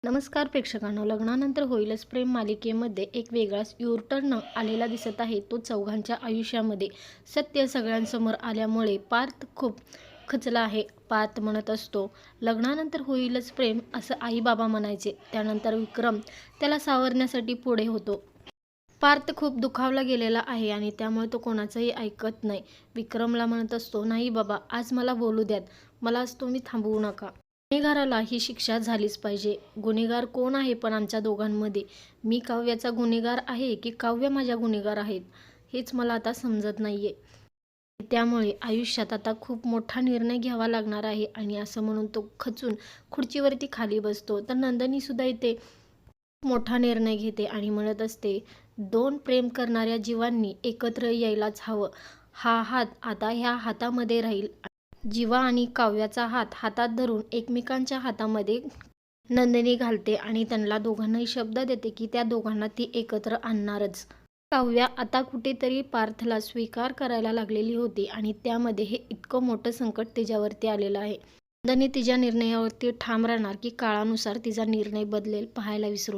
नमस्कार प्रेक्षकांनो, लग्नानंतर होईलच प्रेम मालिकेमध्ये एक वेगळाच युटर्न आलेला दिसत आहे. तो चौघांच्या आयुष्यामध्ये सत्य सगळ्यांसमोर आल्यामुळे पार्थ खूप खचला आहे. पार्थ म्हणत असतो, लग्नानंतर होईलच प्रेम असं आई बाबा म्हणायचे. त्यानंतर विक्रम त्याला सावरण्यासाठी पुढे होतो. पार्थ खूप दुखावला गेलेला आहे आणि त्यामुळे तो कोणाचंही ऐकत नाही. विक्रमला म्हणत असतो, नाही बाबा, आज मला बोलू द्यात, मला आज तुम्ही थांबवू नका. गुन्हेगाराला ही शिक्षा झालीच पाहिजे. गुन्हेगार कोण आहे पण आमच्या दोघांमध्ये? मी काव्याचा गुन्हेगार आहे की काव्य माझ्या गुन्हेगार आहेत, हेच मला आता समजत नाहीये. त्यामुळे आयुष्यात आता खूप मोठा निर्णय घ्यावा लागणार आहे. आणि असं म्हणून तो खचून खुर्चीवरती खाली बसतो. तर नंदिनी सुद्धा इथे मोठा निर्णय घेते आणि म्हणत असते, दोन प्रेम करणाऱ्या जीवांनी एकत्र यायलाच हवं. हा हात आता ह्या हातामध्ये राहील. जीवा आणि काव्याचा हात हातात धरून एकमेकांच्या हातामध्ये नंदिनी घालते आणि त्यांना दोघांनाही शब्द देते की त्या दोघांना ती एकत्र आणणारच. काव्या आता कुठेतरी पार्थला स्वीकार करायला लागलेली होती आणि त्यामध्ये हे इतकं मोठं संकट तिच्यावरती आलेलं आहे. नंदिनी तिच्या निर्णयावरती ठाम राहणार की काळानुसार तिचा निर्णय बदलेल, पाहायला विसरू नका.